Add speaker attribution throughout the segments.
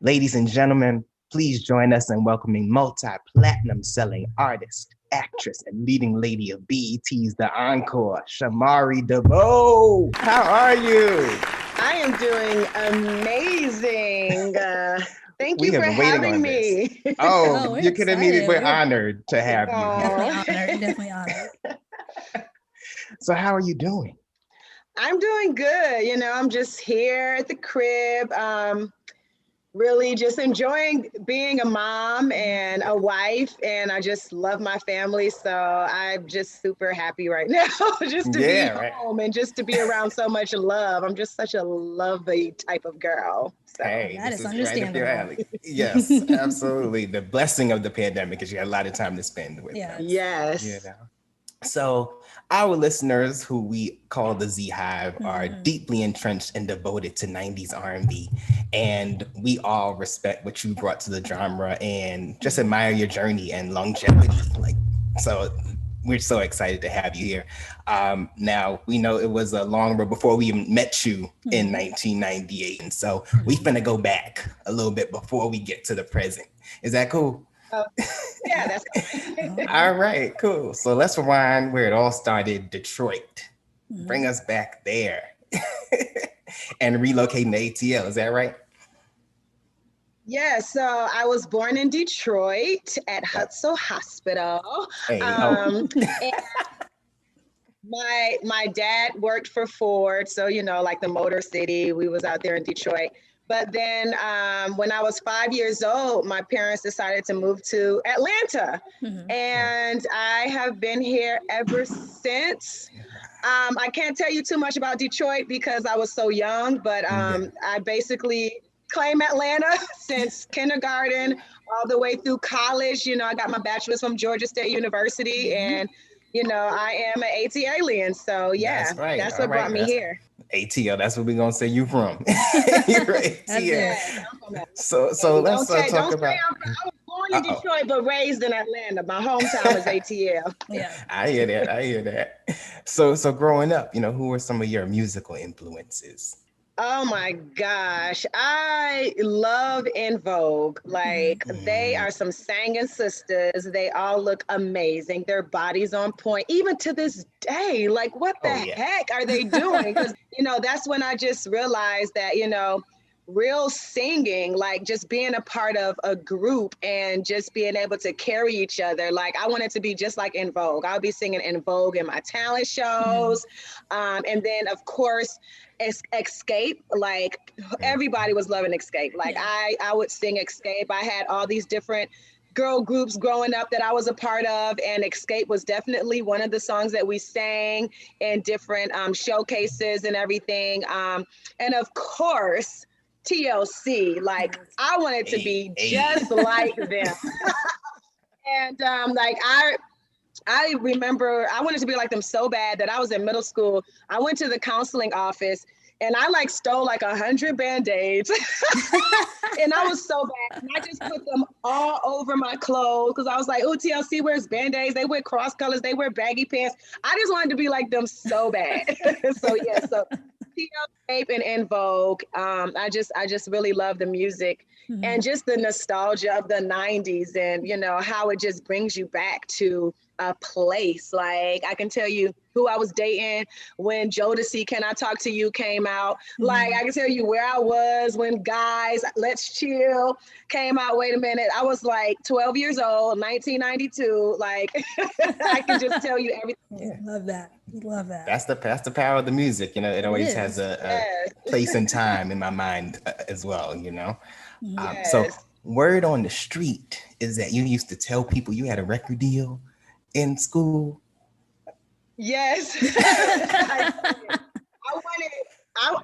Speaker 1: Ladies and gentlemen, please join us in welcoming multi-platinum selling artist, actress, and leading lady of BET's The Encore, Shamari DeVoe. How are you?
Speaker 2: I am doing amazing. Thank
Speaker 1: We
Speaker 2: you
Speaker 1: have
Speaker 2: for
Speaker 1: been waiting
Speaker 2: having
Speaker 1: on this.
Speaker 2: me.
Speaker 1: Oh,
Speaker 3: We're
Speaker 1: you could have needed.
Speaker 3: excited.
Speaker 1: We're honored to have you.
Speaker 3: Definitely
Speaker 2: Aw.
Speaker 3: honored. Definitely honored.
Speaker 1: So how are you doing?
Speaker 2: I'm doing good. I'm just here at the crib, really just enjoying being a mom and a wife. And I just love my family. So I'm just super happy right now just to be
Speaker 1: Yeah, right.
Speaker 2: home and just to be around so much love. I'm just such a lovely type type of girl. So.
Speaker 1: Hey,
Speaker 3: That
Speaker 1: this
Speaker 3: is
Speaker 1: is right up your
Speaker 3: understandable.
Speaker 1: alley. Yes, absolutely. The blessing of the pandemic is you had a lot of time to spend with
Speaker 3: Yeah.
Speaker 1: them.
Speaker 2: Yes.
Speaker 1: You know. So our listeners, who we call the Z Hive, are deeply entrenched and devoted to 90s R&B, and we all respect what you brought to the genre and just admire your journey and longevity. So we're so excited to have you here. Now we know it was a long road before we even met you in 1998, and so we finna go back a little bit before we get to the present. Is that cool?
Speaker 2: Oh, yeah, that's fine.
Speaker 1: All right, cool. So let's rewind where it all started, Detroit. Bring us back there and relocating to ATL. Is that right?
Speaker 2: Yeah, so I was born in Detroit at
Speaker 1: Yep.
Speaker 2: Hutzel Hospital.
Speaker 1: Hey,
Speaker 2: And my dad worked for Ford, so like the Motor City. We was out there in Detroit. But then when I was 5 years old, my parents decided to move to Atlanta, and I have been here ever since. I can't tell you too much about Detroit because I was so young, but I basically claim Atlanta since kindergarten all the way through college. I got my bachelor's from Georgia State University, and I am an AT alien. So yeah,
Speaker 1: that's right.
Speaker 2: that's
Speaker 1: All
Speaker 2: what
Speaker 1: right.
Speaker 2: brought me
Speaker 1: That's
Speaker 2: here.
Speaker 1: ATL. That's what we're gonna say you from. You're ATL.
Speaker 3: That's
Speaker 2: Yes,
Speaker 3: it.
Speaker 2: I'm from Atlanta.
Speaker 1: So let's talk
Speaker 2: Don't say
Speaker 1: about.
Speaker 2: I was born in
Speaker 1: Uh-oh.
Speaker 2: Detroit but raised in Atlanta. My hometown is ATL.
Speaker 3: Yeah.
Speaker 1: I hear that. I hear that. So growing up, who were some of your musical influences?
Speaker 2: Oh my gosh. I love In Vogue. Like, they are some singing sisters. They all look amazing. Their bodies on point, even to this day. Like, what the
Speaker 1: Oh yeah.
Speaker 2: heck are they doing? Because, that's when I just realized that, real singing, like just being a part of a group and just being able to carry each other. Like, I wanted to be just like In Vogue. I'll be singing In Vogue in my talent shows. And then, of course, Escape. Like, everybody was loving Escape. Like, I would sing Escape. I had all these different girl groups growing up that I was a part of, and Escape was definitely one of the songs that we sang in different showcases and everything. And of course, TLC. Like, I wanted to be just like them. And like, I remember I wanted to be like them so bad that I was in middle school. I went to the counseling office and I like stole like 100 Band-Aids. And I was so bad. And I just put them all over my clothes because I was like, oh, TLC wears Band-Aids. They wear cross colors. They wear baggy pants. I just wanted to be like them so bad. So yeah, so TLC and In Vogue. I just really love the music and just the nostalgia of the 90s and, how it just brings you back to a place. Like, I can tell you who I was dating when Jodeci Can I Talk to You came out. Like, I can tell you where I was when Guys Let's Chill came out. Wait a minute. I was like 12 years old, 1992. Like, I can just tell you everything.
Speaker 3: Love that. Love that.
Speaker 1: That's the power of the music. It always
Speaker 3: is.
Speaker 1: has a
Speaker 2: Yes.
Speaker 1: place and time in my mind as well.
Speaker 2: Yes.
Speaker 1: So word on the street is that you used to tell people you had a record deal in school.
Speaker 2: Yes. All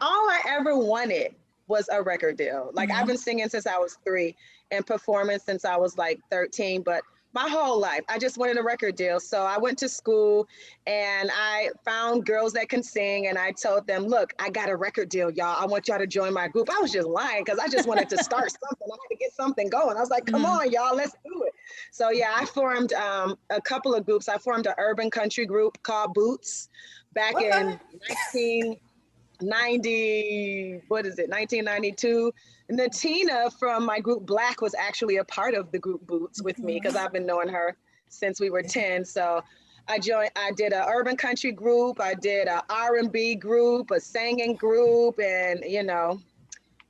Speaker 2: I ever wanted was a record deal. Like, I've been singing since I was 3 and performing since I was like 13, but my whole life, I just wanted a record deal. So I went to school and I found girls that can sing and I told them, look, I got a record deal, y'all. I want y'all to join my group. I was just lying because I just wanted to start something. I had to get something going. I was like, come on, y'all, let's do it. So yeah, I formed a couple of groups. I formed an urban country group called Boots back in 1992. Natina from my group Blaque was actually a part of the group Boots with me because I've been knowing her since we were 10. So I did an urban country group, I did a R&B group, a singing group, and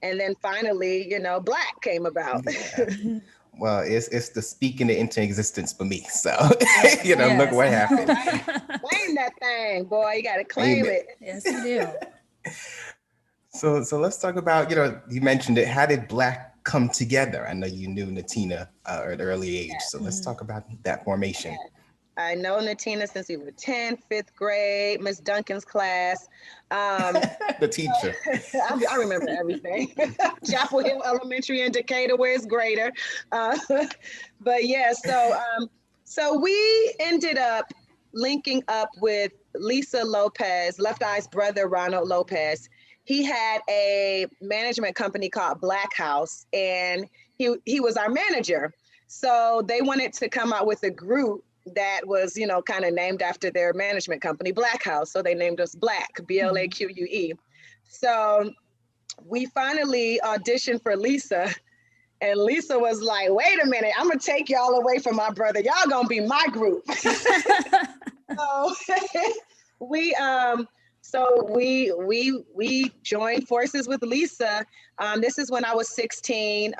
Speaker 2: and then finally, Blaque came about.
Speaker 1: Yeah. Well, it's the speaking it into existence for me. So,
Speaker 3: Yes,
Speaker 1: look what happened.
Speaker 2: Claim that thing, boy. You got to claim it.
Speaker 3: Yes, you do.
Speaker 1: So let's talk about, you mentioned it. How did Blaque come together? I know you knew Natina at an early age. So let's talk about that formation.
Speaker 2: I know Natina since we were 10, 5th grade, Miss Duncan's class.
Speaker 1: The teacher.
Speaker 2: I remember everything. Chapel Hill Elementary in Decatur, where it's greater. But yeah, so we ended up linking up with Lisa Lopez, Left Eye's brother, Ronald Lopez. He had a management company called Blaque House, and he was our manager. So they wanted to come out with a group that was, kind of named after their management company, Blaque House. So they named us Blaque, Blaque. So we finally auditioned for Lisa, and Lisa was like, wait a minute, I'm gonna take y'all away from my brother. Y'all gonna be my group. So we joined forces with Lisa. This is when I was 16.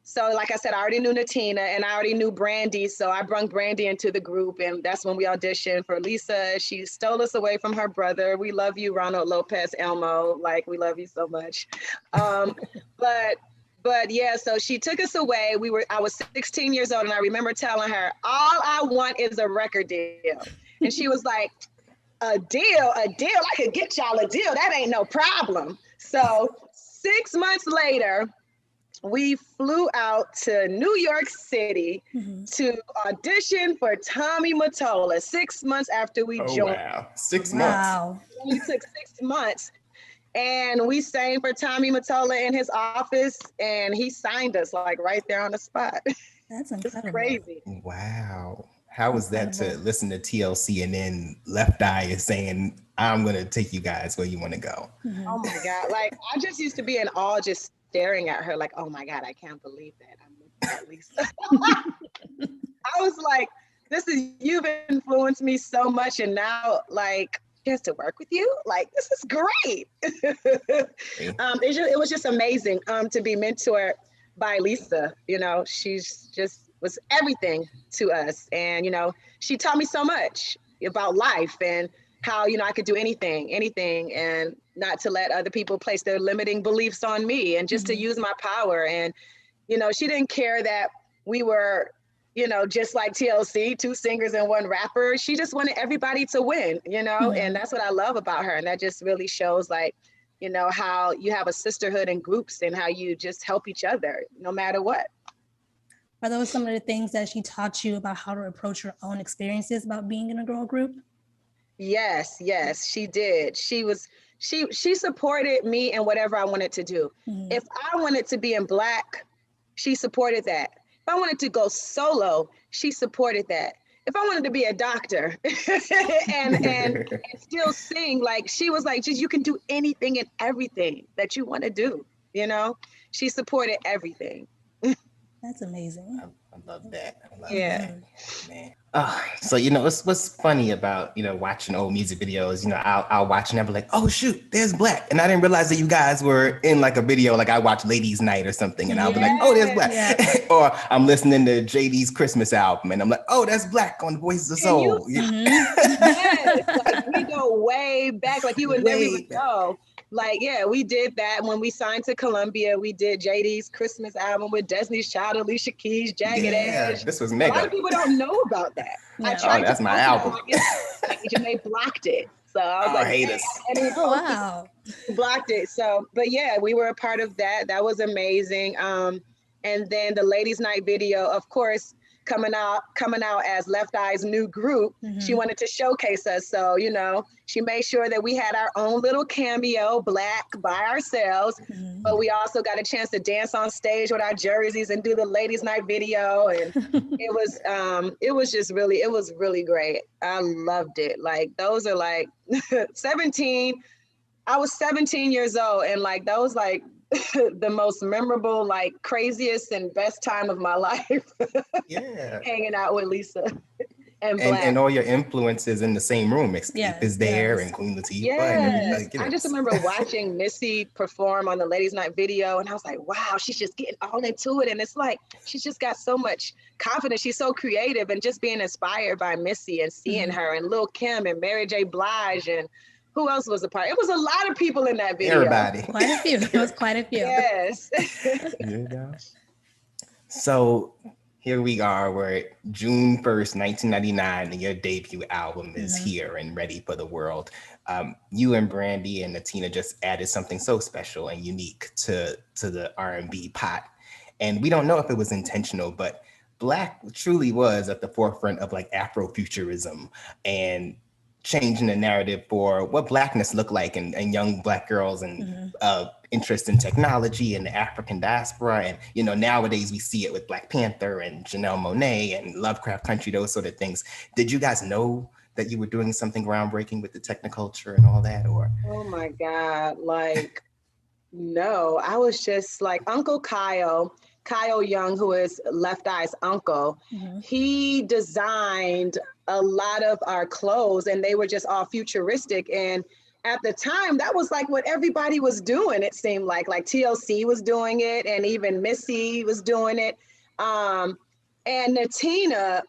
Speaker 2: So like I said, I already knew Natina and I already knew Brandy. So I brought Brandy into the group, and that's when we auditioned for Lisa. She stole us away from her brother. We love you, Ronald Lopez Elmo. Like, we love you so much. But yeah, so she took us away. I was 16 years old, and I remember telling her, all I want is a record deal. And she was like, a deal, I could get y'all a deal. That ain't no problem. So 6 months later, we flew out to New York City to audition for Tommy Mottola 6 months after we joined.
Speaker 1: Wow, 6 months.
Speaker 2: It only took 6 months. And we sang for Tommy Mottola in his office, and he signed us like right there on the spot.
Speaker 3: That's incredible.
Speaker 2: It's crazy.
Speaker 1: Wow. How was that to listen to TLC and then Left Eye is saying, I'm going to take you guys where you want to go?
Speaker 2: Oh my God. Like, I just used to be in awe just staring at her like, oh my God, I can't believe that. I'm looking at Lisa. I was like, you've influenced me so much, and now like, has to work with you, like, this is great. It was just amazing to be mentored by Lisa. She's just was everything to us, and she taught me so much about life and how I could do anything, and not to let other people place their limiting beliefs on me, and just to use my power. And she didn't care that we were just like TLC, 2 singers and 1 rapper. She just wanted everybody to win, and that's what I love about her. And that just really shows like, how you have a sisterhood in groups and how you just help each other no matter what.
Speaker 3: Are those some of the things that she taught you about how to approach your own experiences about being in a girl group? Yes,
Speaker 2: she did. She supported me in whatever I wanted to do. If I wanted to be in Blaque, she supported that. If I wanted to go solo, she supported that. If I wanted to be a doctor and still sing, like, she was like, just, you can do anything and everything that you want to do. She supported everything.
Speaker 3: That's amazing.
Speaker 1: I love that.
Speaker 2: Yeah.
Speaker 1: Man. So what's funny about watching old music videos. I'll watch and I'll be like, oh shoot, there's Blaque, and I didn't realize that you guys were in like a video. Like I watched Ladies Night or something, and I'll be like, oh, there's Blaque. Yeah. Or I'm listening to JD's Christmas album, and I'm like, oh, that's Blaque on Voices of Soul.
Speaker 2: Yes, like, we go way back. Like you would never even know. Like, yeah, we did that when we signed to Columbia. We did JD's Christmas album with Destiny's Child, Alicia Keys, Jagged Edge.
Speaker 1: This was mega.
Speaker 2: A lot of people don't know about that.
Speaker 3: Yeah.
Speaker 2: I tried
Speaker 1: that's my album.
Speaker 2: And they blocked it. So I was like,
Speaker 1: haters.
Speaker 3: Oh, wow.
Speaker 2: Blocked it. So, but yeah, we were a part of that. That was amazing. And then the Ladies Night video, of course, coming out as Left Eye's new group. She wanted to showcase us. So, she made sure that we had our own little cameo, Blaque, by ourselves. But we also got a chance to dance on stage with our jerseys and do the Ladies Night video. And it was really great. I loved it. Like, those are like 17, I was 17 years old, and like that was like the most memorable, like craziest and best time of my life.
Speaker 1: Yeah.
Speaker 2: Hanging out with Lisa and
Speaker 1: And
Speaker 2: Blaque.
Speaker 1: all your influences in the same room. Escape is there, and Queen Latifah, and everything.
Speaker 2: Yes.
Speaker 1: Like, you know.
Speaker 2: I just remember watching Missy perform on the Ladies Night video, and I was like, wow, she's just getting all into it. And it's like, she's just got so much confidence. She's so creative, and just being inspired by Missy and seeing her, and Lil' Kim and Mary J. Blige, and who else was a part? It was a lot of people in that video.
Speaker 1: Everybody.
Speaker 3: Quite a few. It was quite a few.
Speaker 2: Yes.
Speaker 1: You know? So here we are, we're June 1st, 1999, and your debut album is here and ready for the world. You and Brandy and Natina just added something so special and unique to the R&B pot. And we don't know if it was intentional, but Blaque truly was at the forefront of like Afrofuturism and changing the narrative for what Blackness looked like, and young Black girls, and interest in technology and the African diaspora. And, you know, nowadays we see it with Black Panther and Janelle Monáe and Lovecraft Country, those sort of things. Did you guys know that you were doing something groundbreaking with the techniculture and all that? Or
Speaker 2: oh my God, like, no, I was just like Uncle Kyle Young, who is Left Eye's uncle, he designed a lot of our clothes, and they were just all futuristic. And at the time, that was like what everybody was doing, it seemed like TLC was doing it, and even Missy was doing it. And Natina,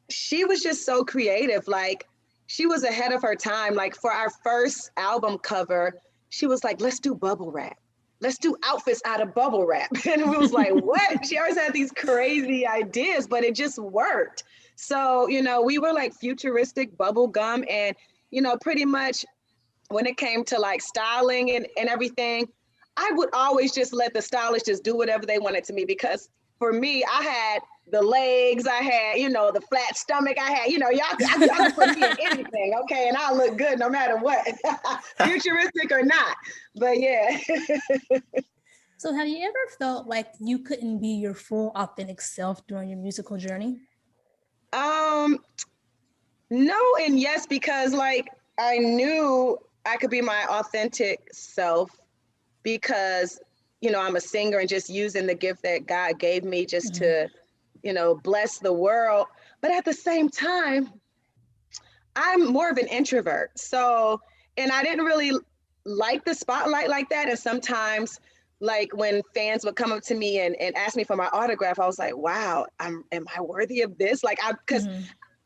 Speaker 2: she was just so creative. Like, she was ahead of her time. Like, for our first album cover, she was like, let's do bubble wrap. Let's do outfits out of bubble wrap. And we was like, what? She always had these crazy ideas, but it just worked. So, you know, we were like futuristic bubble gum, and, you know, pretty much when it came to like styling and everything, I would always just let the stylist just do whatever they wanted to me, because for me, I had the legs, I had, you know, the flat stomach, I had, you know, y'all can put me in anything, okay? And I'll look good no matter what, futuristic or not, but yeah.
Speaker 3: So have you ever felt like you couldn't be your full authentic self during your musical journey?
Speaker 2: No and yes, because like I knew I could be my authentic self because, you know, I'm a singer and just using the gift that God gave me just to, you know, bless the world. But at the same time, I'm more of an introvert. So, and I didn't really like the spotlight like that. And sometimes, like when fans would come up to me and ask me for my autograph, I was like, wow, am I worthy of this? Like, because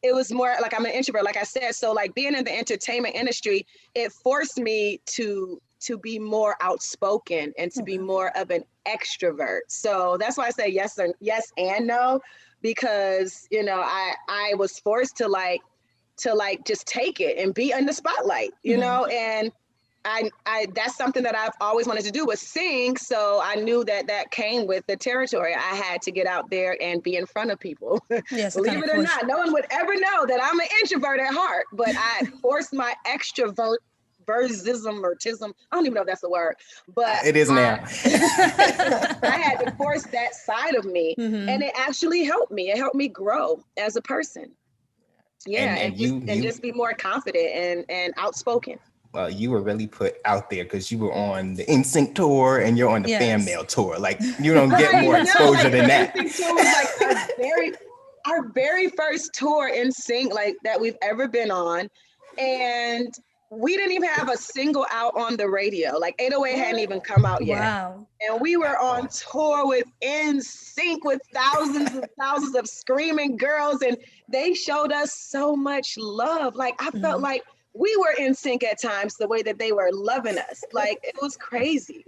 Speaker 2: it was more like I'm an introvert, like I said. So like being in the entertainment industry, it forced me to be more outspoken and to be more of an extrovert. So that's why I say yes and no, because, you know, I was forced to just take it and be in the spotlight, you know, and I that's something that I've always wanted to do, was sing. So I knew that came with the territory. I had to get out there and be in front of people.
Speaker 3: Yes,
Speaker 2: believe it or not, no one would ever know that I'm an introvert at heart, but I forced my extrovertism. I don't even know if that's the word, but
Speaker 1: it is now.
Speaker 2: I had to force that side of me, and it actually helped me. It helped me grow as a person. Yeah, and just be more confident and outspoken.
Speaker 1: Well, you were really put out there because you were on the NSYNC tour and you're on the Fan Mail tour. Like, you don't get more exposure than that.
Speaker 2: NSYNC tour was like our very first tour NSYNC like that we've ever been on, and we didn't even have a single out on the radio. Like 808 hadn't even come out yet.
Speaker 3: Wow.
Speaker 2: And we were on tour with NSYNC with thousands and thousands of screaming girls, and they showed us so much love. Like I felt like we were in sync at times, the way that they were loving us. Like it was crazy.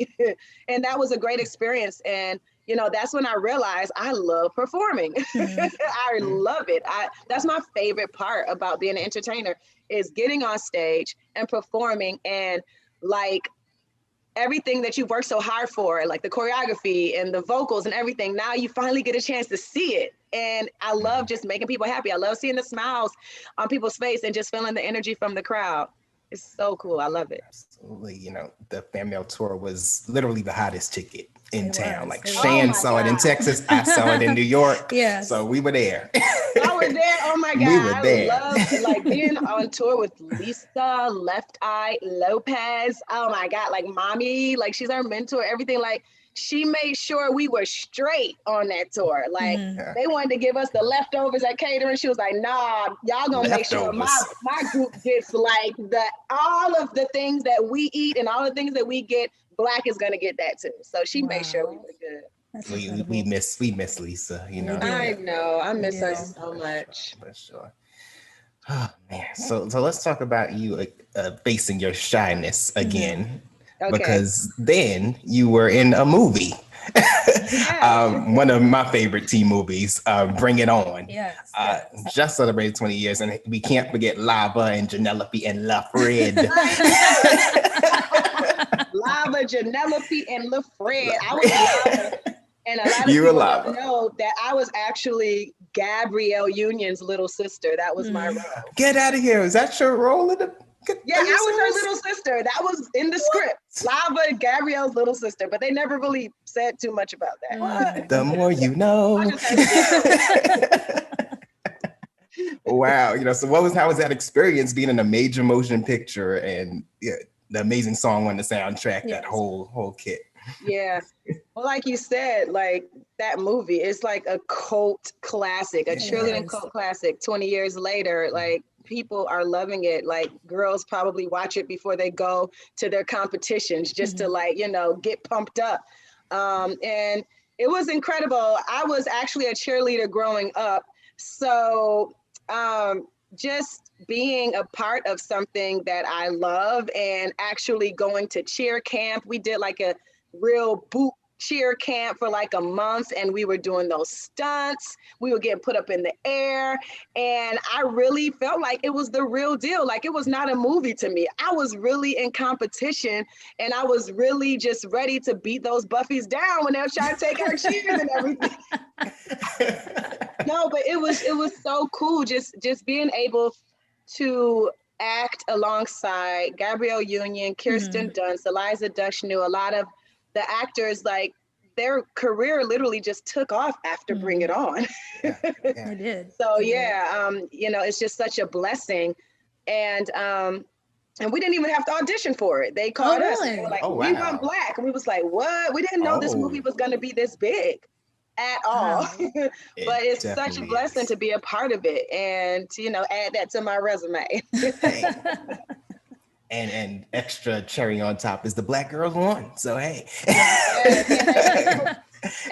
Speaker 2: And that was a great experience. And, you know, that's when I realized I love performing. I love it. That's my favorite part about being an entertainer, is getting on stage and performing, and like everything that you've worked so hard for, like the choreography and the vocals and everything. Now you finally get a chance to see it. And I love just making people happy. I love seeing the smiles on people's face and just feeling the energy from the crowd. It's so cool. I love it.
Speaker 1: Absolutely. You know, the Fan Mail tour was literally the hottest ticket in town. Like
Speaker 3: It
Speaker 1: Shan saw it in Texas. I saw it in New York.
Speaker 3: Yes.
Speaker 1: So we were there.
Speaker 2: I were there. Oh my God.
Speaker 1: We were there.
Speaker 2: I loved like being on tour with Lisa, Left Eye, Lopez. Oh my God. Like mommy, like she's our mentor, everything. Like she made sure we were straight on that tour. Like they wanted to give us the leftovers at catering. She was like, nah, y'all gonna make sure my group gets like all of the things that we eat and all the things that we get, Blaque is gonna get that too. So she made sure we were good.
Speaker 1: We miss Lisa, you know.
Speaker 2: I know. I miss her so much.
Speaker 1: For sure. Oh man. So let's talk about you facing your shyness again. Okay. Because then you were in a movie. One of my favorite teen movies, Bring It On.
Speaker 3: Yes.
Speaker 1: Just celebrated 20 years, and we can't forget Lava and Janelope and LaFred.
Speaker 2: Lava, Janelope, and LaFred. I was Lava. And a lot of people don't know that I was actually Gabrielle Union's little sister. That was my role.
Speaker 1: Get out of here. Is that your role in the...
Speaker 2: Yeah, I was her little sister. That was in the script. Lava, Gabrielle's little sister, but they never really said too much about that.
Speaker 1: What? The more you know. Wow. You know, so how was that experience being in a major motion picture and the amazing song on the soundtrack, that whole kit?
Speaker 2: Yeah. Well, like you said, like that movie is like a cult classic, a cheerleading cult classic. 20 years later, like people are loving it. Like girls probably watch it before they go to their competitions just to like, you know, get pumped up. And it was incredible. I was actually a cheerleader growing up. So just being a part of something that I love and actually going to cheer camp. We did like a real boot cheer camp for like a month, and we were doing those stunts. We were getting put up in the air, and I really felt like it was the real deal. Like it was not a movie to me. I was really in competition, and I was really just ready to beat those Buffies down when they were trying to take our cheers and everything. No, but it was so cool just being able to act alongside Gabrielle Union, Kirsten Dunst, Eliza Dushku, a lot of the actors, like their career literally just took off after Bring It On.
Speaker 3: It did.
Speaker 2: So you know, it's just such a blessing. And we didn't even have to audition for it. They called us. They were like, we want Blaque. And we was like, what? We didn't know this movie was going to be this big at all. But it's such a blessing to be a part of it and, you know, add that to my resume.
Speaker 1: And extra cherry on top is the Black Girls won. So, hey.
Speaker 2: I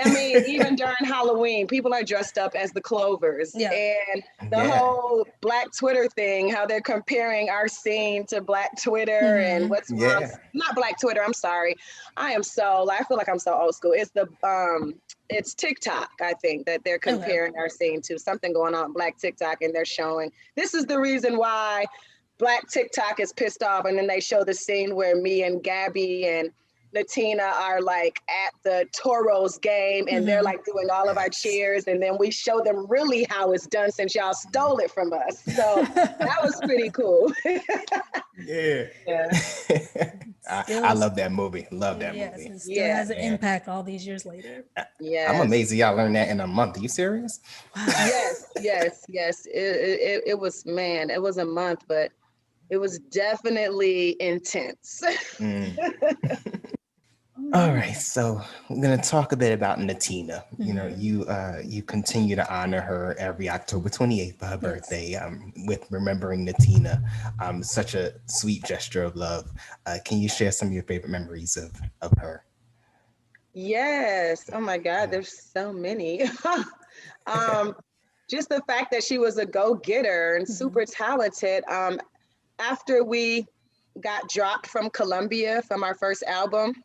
Speaker 2: mean, even during Halloween, people are dressed up as the Clovers. Yeah. And the whole Black Twitter thing, how they're comparing our scene to Black Twitter and what's wrong. Not Black Twitter, I'm sorry. I feel like I'm so old school. It's it's TikTok, I think, that they're comparing our scene to something going on Black TikTok, and they're showing, this is the reason why Black TikTok is pissed off. And then they show the scene where me and Gabby and Latina are like at the Toros game and they're like doing all of our cheers. And then we show them really how it's done since y'all stole it from us. So that was pretty cool.
Speaker 1: I love that movie. Love that movie.
Speaker 3: It still has an impact all these years later.
Speaker 1: I'm amazed y'all learned that in a month. Are you serious?
Speaker 2: Yes. It was, man, it was a month, but it was definitely intense.
Speaker 1: All right, so we're gonna talk a bit about Natina. You know, you continue to honor her every October 28th for her birthday, with remembering Natina. Such a sweet gesture of love. Can you share some of your favorite memories of her?
Speaker 2: Yes. Oh my God, there's so many. Just the fact that she was a go-getter and super talented. After we got dropped from Columbia from our first album,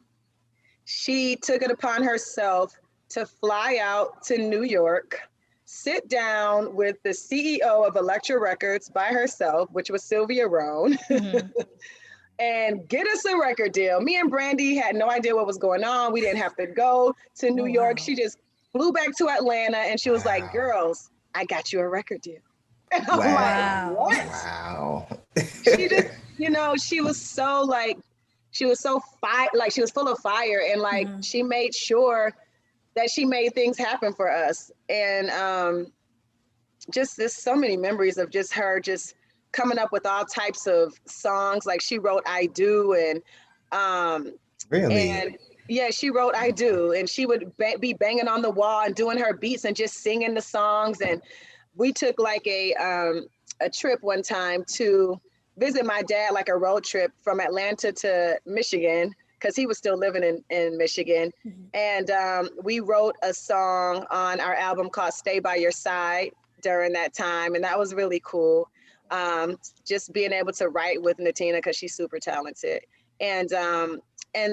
Speaker 2: she took it upon herself to fly out to New York, sit down with the CEO of Elektra Records by herself, which was Sylvia Rohn, and get us a record deal. Me and Brandy had no idea what was going on. We didn't have to go to New York. She just flew back to Atlanta and she was like, girls, I got you a record deal. And I'm like, what?
Speaker 1: Wow.
Speaker 2: She just, you know, she was so like, she was so she was full of fire, and like she made sure that she made things happen for us. And just there's so many memories of just her just coming up with all types of songs. Like she wrote I Do,
Speaker 1: Really?
Speaker 2: and yeah, she wrote I Do, and she would be banging on the wall and doing her beats and just singing the songs. And we took like a trip one time to visit my dad, like a road trip from Atlanta to Michigan, because he was still living in Michigan. And we wrote a song on our album called Stay By Your Side during that time. And that was really cool. Just being able to write with Natina, because she's super talented. And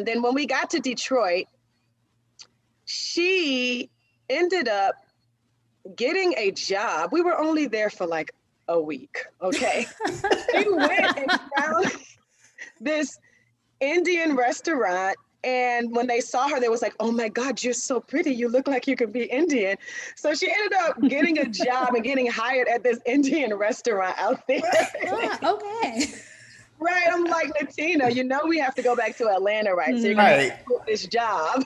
Speaker 2: then when we got to Detroit, she ended up getting a job. We were only there for like a week, okay? She went and found this Indian restaurant, and when they saw her, they was like, "Oh my God, you're so pretty. You look like you could be Indian." So she ended up getting a job and getting hired at this Indian restaurant out there.
Speaker 3: Okay.
Speaker 2: Right, I'm like, Natina, you know we have to go back to Atlanta, right? So you're
Speaker 1: Right.
Speaker 2: gonna quit this job.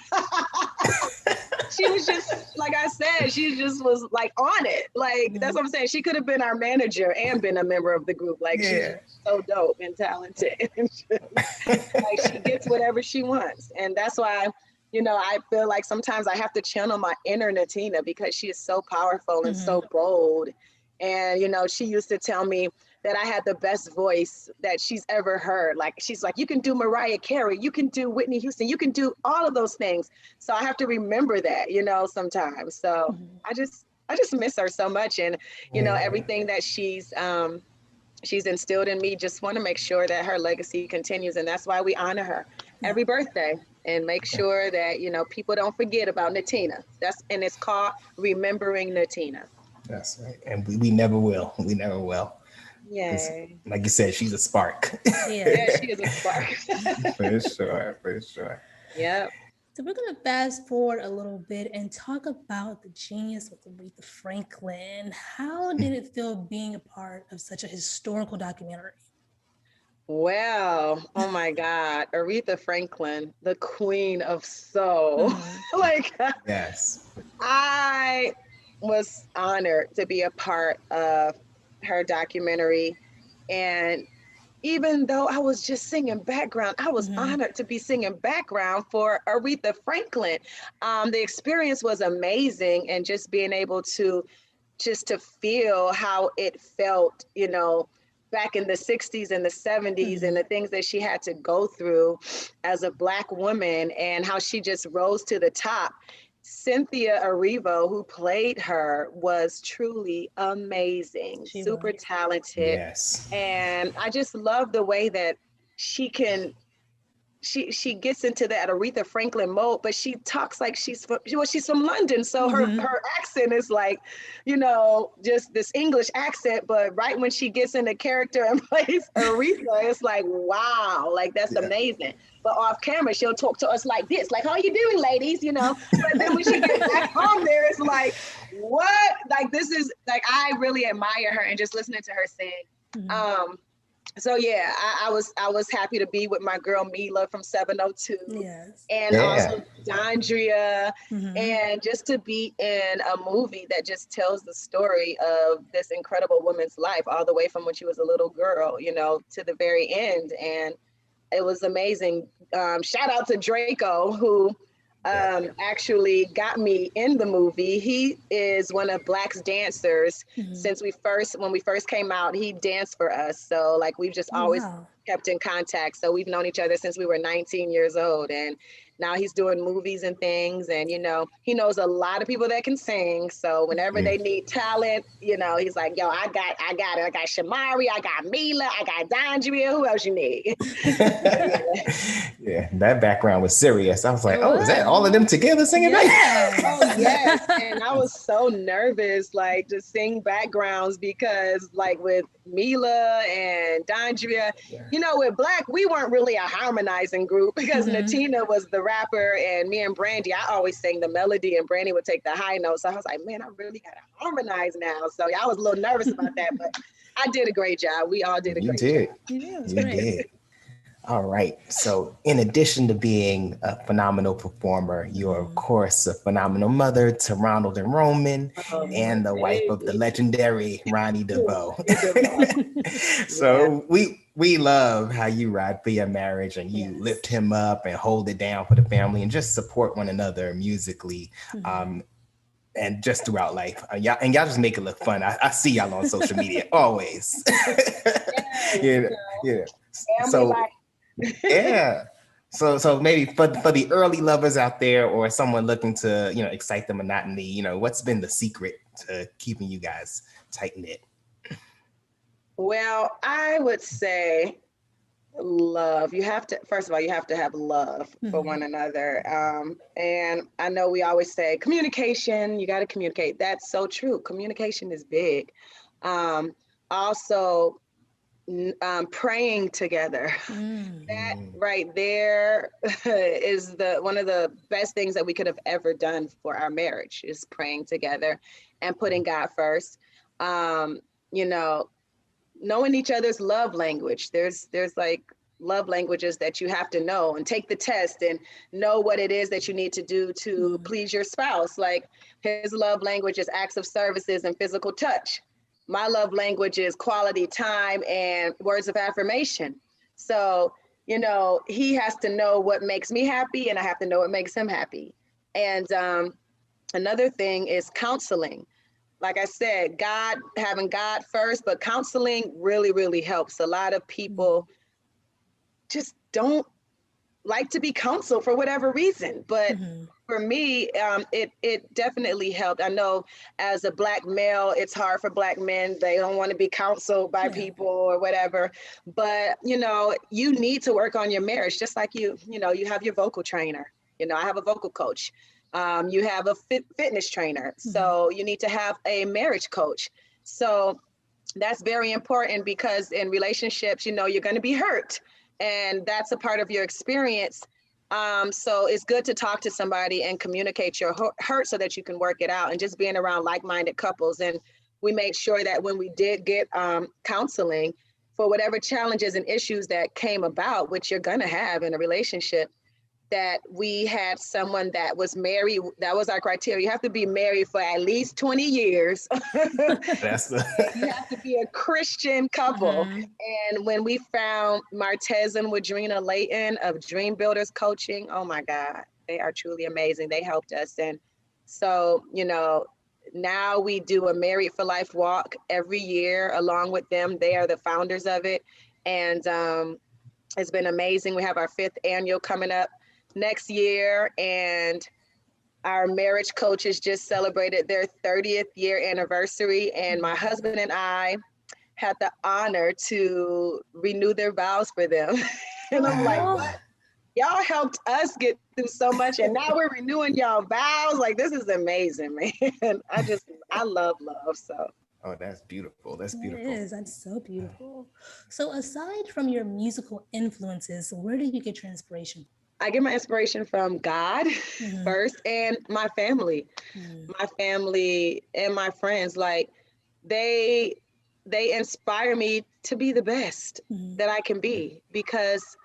Speaker 2: She was just, like I said, she just was like on it. Like, that's what I'm saying. She could have been our manager and been a member of the group. Like, she's so dope and talented. Like, she gets whatever she wants. And that's why, you know, I feel like sometimes I have to channel my inner Natina, because she is so powerful and so bold. And, you know, she used to tell me that I had the best voice that she's ever heard. Like, she's like, you can do Mariah Carey, you can do Whitney Houston, you can do all of those things. So I have to remember that, you know, sometimes. So I just miss her so much. And, you know, everything that she's instilled in me, just want to make sure that her legacy continues. And that's why we honor her every birthday and make sure that, you know, people don't forget about Natina. And it's called Remembering Natina.
Speaker 1: That's right. And we never will. We never will.
Speaker 2: Yay.
Speaker 1: Like you said, she's a spark.
Speaker 2: Yeah, she is a spark.
Speaker 1: For sure, for sure.
Speaker 2: Yep.
Speaker 3: So we're going to fast forward a little bit and talk about the genius with Aretha Franklin. How did it feel being a part of such a historical documentary?
Speaker 2: Well, oh my God, Aretha Franklin, the queen of soul. Like,
Speaker 1: yes,
Speaker 2: I was honored to be a part of her documentary. And even though I was just singing background, I was honored to be singing background for Aretha Franklin. The experience was amazing, and just being able to feel how it felt, you know, back in the 60s and the 70s and the things that she had to go through as a Black woman, and how she just rose to the top. Cynthia Erivo, who played her, was truly amazing, super talented.
Speaker 1: Yes.
Speaker 2: And I just love the way that she gets into that Aretha Franklin mode, but she talks like she's from London. So her accent is like, you know, just this English accent, but right when she gets into character and plays Aretha, it's like, wow, like that's amazing. But off camera, she'll talk to us like this, like, how you doing, ladies? You know, but then when she gets back home there, it's like, what? Like, this is like, I really admire her, and just listening to her sing. So yeah, I was happy to be with my girl Mila from 702, and also Dondria, and just to be in a movie that just tells the story of this incredible woman's life, all the way from when she was a little girl, you know, to the very end. And it was amazing. Shout out to Draco, who actually got me in the movie. He is one of Blaque's dancers. When we first came out, he danced for us. So like, we've just always kept in contact. So we've known each other since we were 19 years old. And now he's doing movies and things. And, you know, he knows a lot of people that can sing. So whenever they need talent, you know, he's like, yo, I got it. I got Shamari, I got Mila, I got Dondria. Who else you need?
Speaker 1: Yeah, that background was serious. I was like, oh, is that all of them together singing back?
Speaker 2: Oh, yes. And I was so nervous, like, to sing backgrounds, because like with Mila and Dondria, you know, with Blaque, we weren't really a harmonizing group, because Natina was the rapper, and me and Brandy, I always sang the melody and Brandy would take the high notes. So I was like, man, I really gotta harmonize now. So I was a little nervous about that, but I did a great job. We all did a great job.
Speaker 3: You did.
Speaker 1: You did. All right. So, in addition to being a phenomenal performer, you're, of course, a phenomenal mother to Ronald and Roman
Speaker 2: My
Speaker 1: and the wife of the
Speaker 2: baby.
Speaker 1: legendary Ronnie DeVoe.
Speaker 2: DeVoe. Yeah.
Speaker 1: So, we love how you ride for your marriage and you
Speaker 3: Yes.
Speaker 1: lift him up and hold it down for the family and just support one another musically. And just throughout life. Y'all just make it look fun. I see y'all on social media always.
Speaker 2: Yes,
Speaker 1: Yeah, yeah.
Speaker 2: family
Speaker 1: So
Speaker 2: life.
Speaker 1: yeah. So maybe for the early lovers out there or someone looking to, excite the monotony, what's been the secret to keeping you guys tight knit?
Speaker 2: Well, I would say love. You have to, first of all, you have to have love for one another. And I know we always say communication, you got to communicate. That's so true. Communication is big. Also, praying together. That right there is the one of the best things that we could have ever done for our marriage is praying together and putting God first. You know, knowing each other's love language. There's like love languages that you have to know and take the test and know what it is that you need to do to please your spouse. Like his love language is acts of services and physical touch. My love language is quality time and words of affirmation. So, he has to know what makes me happy and I have to know what makes him happy. And another thing is counseling. Like I said, having God first, but counseling really, really helps. A lot of people just don't like to be counseled for whatever reason. But for me, it definitely helped. I know as a Black male, it's hard for Black men. They don't want to be counseled by people or whatever. But, you need to work on your marriage, just like you have your vocal trainer. I have a vocal coach. You have a fitness trainer. So you need to have a marriage coach. So that's very important because in relationships, you're going to be hurt. And that's a part of your experience. So it's good to talk to somebody and communicate your hurt so that you can work it out, and just being around like-minded couples. And we made sure that when we did get counseling for whatever challenges and issues that came about, which you're going to have in a relationship, that we had someone that was married. That was our criteria. You have to be married for at least 20 years.
Speaker 1: That's
Speaker 2: You have to be a Christian couple. And when we found Martez and Wadrina Layton of Dream Builders Coaching, oh my God, they are truly amazing. They helped us. And so, now we do a Married for Life walk every year along with them. They are the founders of it. And it's been amazing. We have our 5th annual coming up next year, and our marriage coaches just celebrated their 30th year anniversary, and my husband and I had the honor to renew their vows for them. And I'm like, what? Y'all helped us get through so much, and now we're renewing y'all vows. Like, this is amazing, man. I love love. So.
Speaker 1: Oh, that's beautiful. That's beautiful.
Speaker 3: It is. That's so beautiful. So aside from your musical influences, where do you get your inspiration?
Speaker 2: I get my inspiration from God first, and my family. My family and my friends, like they inspire me to be the best that I can be, because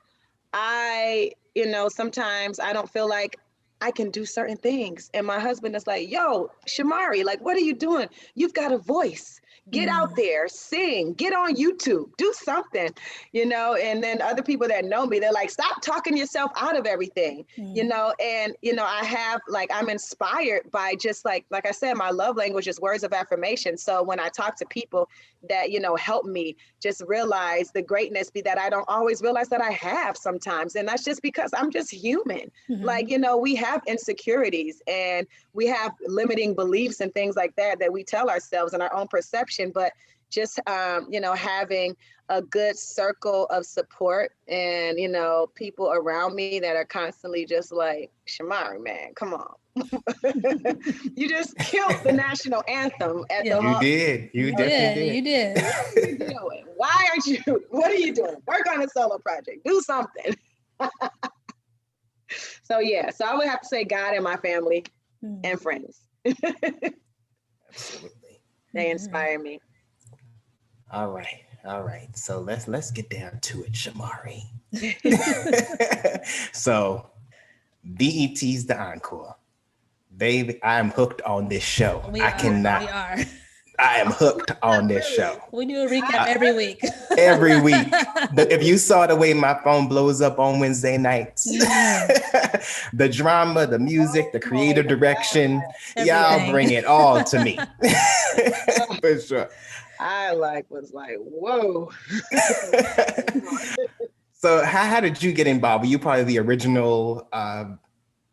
Speaker 2: sometimes I don't feel like I can do certain things. And my husband is like, yo, Shamari, like, what are you doing? You've got a voice. Get out there, sing, get on YouTube, do something, and then other people that know me, they're like, stop talking yourself out of everything, and, I have, like, I'm inspired by just like I said, my love language is words of affirmation. So when I talk to people that, help me just realize the greatness that I don't always realize that I have sometimes. And that's just because I'm just human. Like, we have insecurities and we have limiting beliefs and things like that we tell ourselves in our own perception, but just, having a good circle of support and, people around me that are constantly just like, Shamari, man, come on. You just killed the national anthem at the
Speaker 1: You did. You definitely did.
Speaker 3: You did.
Speaker 2: What are you doing? Why aren't you? What are you doing? Work on a solo project. Do something. So I would have to say God and my family and friends.
Speaker 1: Absolutely.
Speaker 2: They inspire me.
Speaker 1: All right. So let's get down to it, Shamari. So BET's The Encore. Baby, I am hooked on this show.
Speaker 3: We are.
Speaker 1: I am hooked on this show.
Speaker 3: We do a recap every week.
Speaker 1: Every week. If you saw the way my phone blows up on Wednesday nights, the drama, the music, the creative direction, y'all bring it all to me. For sure.
Speaker 2: I was like, whoa.
Speaker 1: So how did you get involved? Were you part of the original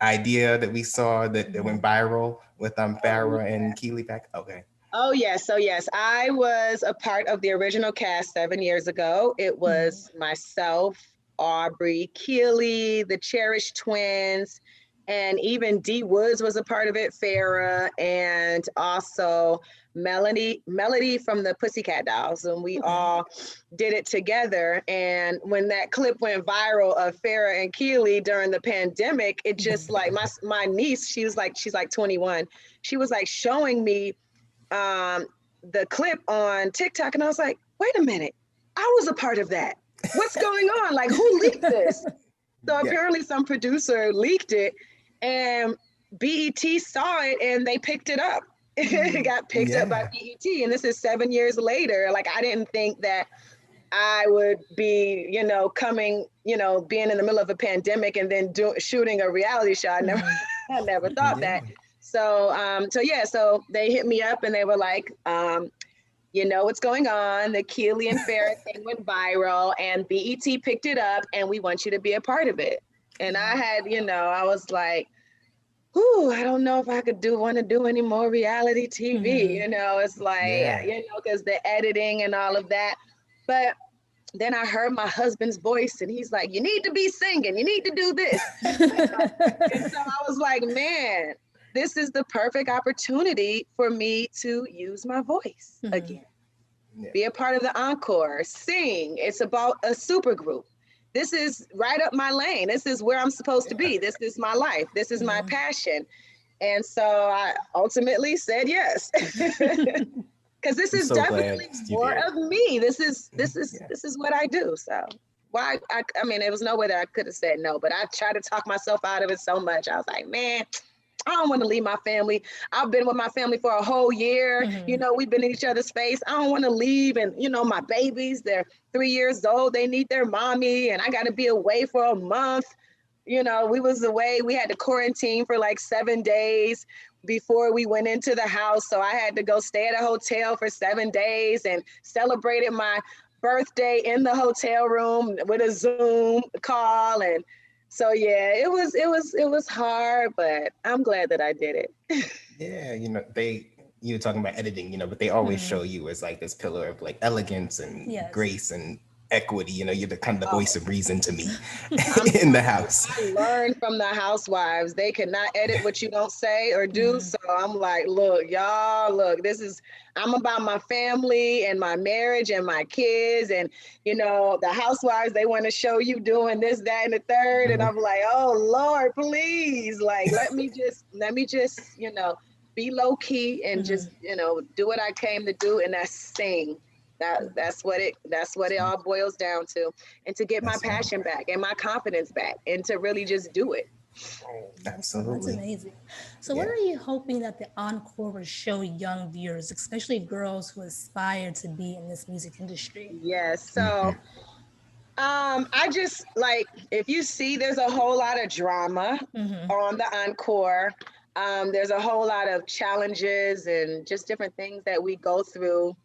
Speaker 1: idea that we saw that went viral with Farrah and Keely back? Okay.
Speaker 2: Oh, yes. So, yes, I was a part of the original cast 7 years ago. It was myself, Aubrey, Keely, the Cherish Twins, and even Dee Woods was a part of it, Farrah, and also Melody from the Pussycat Dolls. And we all did it together. And when that clip went viral of Farrah and Keely during the pandemic, it just like my niece, she's like 21. She was like showing me the clip on TikTok, and I was like, wait a minute, I was a part of that. What's going on? Like, who leaked this? So apparently some producer leaked it, and BET saw it and they picked it up. It got picked up by BET, and this is 7 years later. Like, I didn't think that I would be, coming, being in the middle of a pandemic and then shooting a reality show. I never thought that. So they hit me up and they were like, what's going on? The Keely and Farrah thing went viral and BET picked it up and we want you to be a part of it. And I had, I was like, I don't know if I want to do any more reality TV. It's like, because the editing and all of that. But then I heard my husband's voice and he's like, you need to be singing. You need to do this. And so I was like, man, this is the perfect opportunity for me to use my voice again. Be a part of the encore, sing. It's about a super group. This is right up my lane. This is where I'm supposed to be. This is my life. This is my passion. And so I ultimately said yes. Because this is definitely more of me. This is what I do. So why? I mean, there was no way that I could have said no, but I tried to talk myself out of it so much. I was like, man, I don't want to leave my family. I've been with my family for a whole year. We've been in each other's face. I don't want to leave. And, my babies, they're 3 years old. They need their mommy. And I got to be away for a month. We was away. We had to quarantine for like 7 days before we went into the house. So I had to go stay at a hotel for 7 days and celebrated my birthday in the hotel room with a Zoom call. And so it was hard, but I'm glad that I did it.
Speaker 1: Yeah, you were talking about editing, but they always show you as like this pillar of like elegance and grace and equity. You're the kind of the voice of reason to me in the house.
Speaker 2: I learned from the housewives. They cannot edit what you don't say or do. So I'm like, look, y'all, I'm about my family and my marriage and my kids. And, the housewives, they want to show you doing this, that, and the third. And I'm like, oh, Lord, please. Like, let me just, be low key and just, do what I came to do. And that's sing. That's what it all boils down to. And to get my passion back and my confidence back and to really just do it.
Speaker 1: Absolutely.
Speaker 3: That's amazing. So what are you hoping that the encore will show young viewers, especially girls who aspire to be in this music industry?
Speaker 2: Yes. So I just if you see, there's a whole lot of drama on the encore. There's a whole lot of challenges and just different things that we go through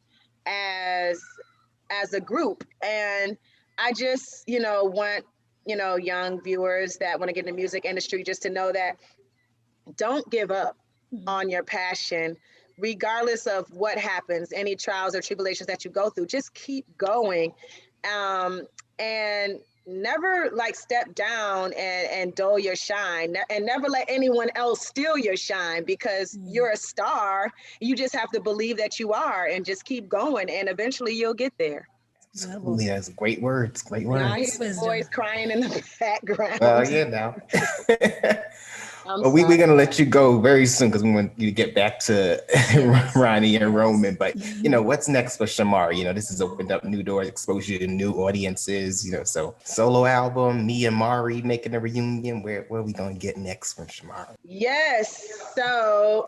Speaker 2: as a group. And I just, want, young viewers that want to get in the music industry just to know that don't give up on your passion, regardless of what happens, any trials or tribulations that you go through. Just keep going. And never step down and dull your shine, and never let anyone else steal your shine, because you're a star. You just have to believe that you are and just keep going, and eventually you'll get there.
Speaker 1: Absolutely. That's great words. Great words.
Speaker 2: I hear the boys crying in the background.
Speaker 1: Now.
Speaker 2: I'm
Speaker 1: But we're
Speaker 2: sorry.
Speaker 1: gonna let you go very soon because we want you to get back to Ronnie and Roman. But what's next for Shamari? This has opened up new doors, exposure to new audiences. So solo album, me and Mari making a reunion. Where are we gonna get next from Shamari?
Speaker 2: Yes. So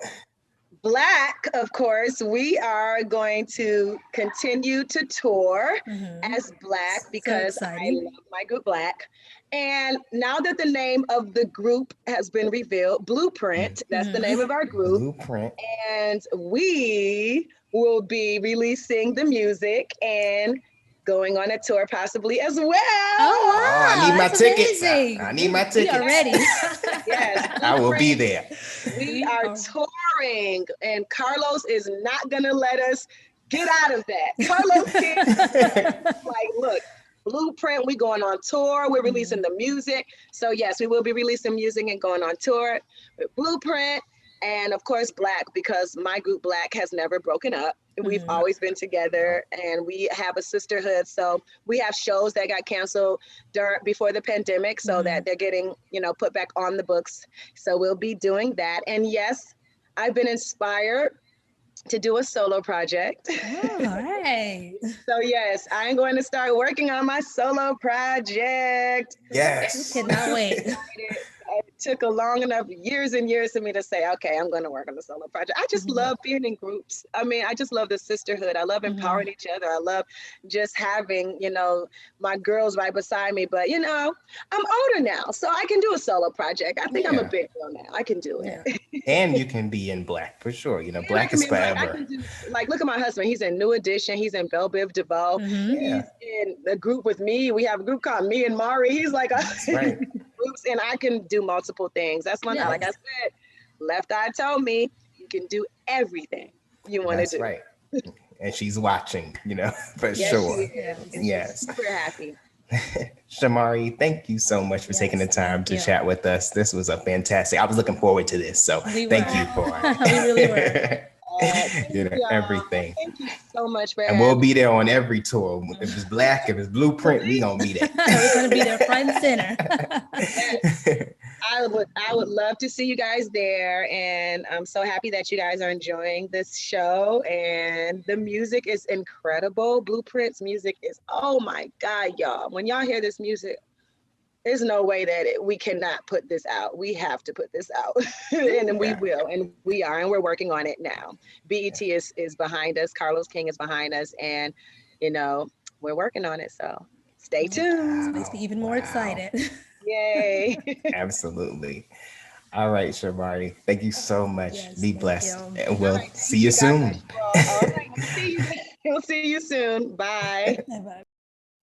Speaker 2: Blaque, of course, we are going to continue to tour as Blaque because I love my group Blaque. And now that the name of the group has been revealed, Blueprint, that's the name of our group.
Speaker 1: Blueprint.
Speaker 2: And we will be releasing the music and going on a tour possibly as well.
Speaker 3: Oh, wow.
Speaker 1: I need my tickets.
Speaker 3: Amazing.
Speaker 1: I need my tickets.
Speaker 3: We are ready.
Speaker 2: Yes.
Speaker 1: I will be there.
Speaker 2: We are touring, and Carlos is not going to let us get out of that. Carlos can't. Look, Blueprint, we going on tour. We're releasing the music. So yes, we will be releasing music and going on tour with Blueprint. And of course, Blaque, because my group Blaque has never broken up. We've always been together, and we have a sisterhood. So we have shows that got canceled before the pandemic, so that they're getting, put back on the books. So we'll be doing that. And yes, I've been inspired to do a solo project.
Speaker 3: All right.
Speaker 2: So yes, I'm going to start working on my solo project.
Speaker 1: Yes.
Speaker 3: Cannot wait.
Speaker 2: It took a long enough years and years for me to say, okay, I'm going to work on the solo project. I just love being in groups. I mean, I just love the sisterhood. I love empowering each other. I love just having, my girls right beside me. But, I'm older now, so I can do a solo project. I think I'm a big girl now. I can do it.
Speaker 1: And you can be in Blaque for sure. Blaque is forever.
Speaker 2: Look at my husband. He's in New Edition. He's in Belle Biv DeVoe. He's in a group with me. We have a group called Me and Mari. He's like groups, and I can do multiple things. That's one thing. Like I said, Left Eye told me you can do everything you want to do.
Speaker 1: That's right. And she's watching, for sure. Yes.
Speaker 2: Super happy.
Speaker 1: Shamari, thank you so much for taking the time to chat with us. This was a fantastic. I was looking forward to this. So thank you for
Speaker 3: we really were.
Speaker 1: Everything.
Speaker 2: Thank you so much for
Speaker 1: and we'll be there on every tour. If it's Blaque, if it's Blueprint, we gonna be there.
Speaker 3: We're gonna be there front and center.
Speaker 2: I would love to see you guys there, and I'm so happy that you guys are enjoying this show. And the music is incredible. Blueprint's music is, oh my God, y'all! When y'all hear this music, there's no way that we cannot put this out. We have to put this out, and we will, and we are, and we're working on it now. BET is behind us. Carlos King is behind us, and we're working on it. So stay tuned.
Speaker 3: Makes me even more excited.
Speaker 2: Yay!
Speaker 1: Absolutely. All right, Shamari. Thank you so much.
Speaker 3: Yes,
Speaker 1: be blessed, and we'll
Speaker 2: right,
Speaker 1: see you soon.
Speaker 2: All right, we'll see you soon. Bye.
Speaker 3: Bye.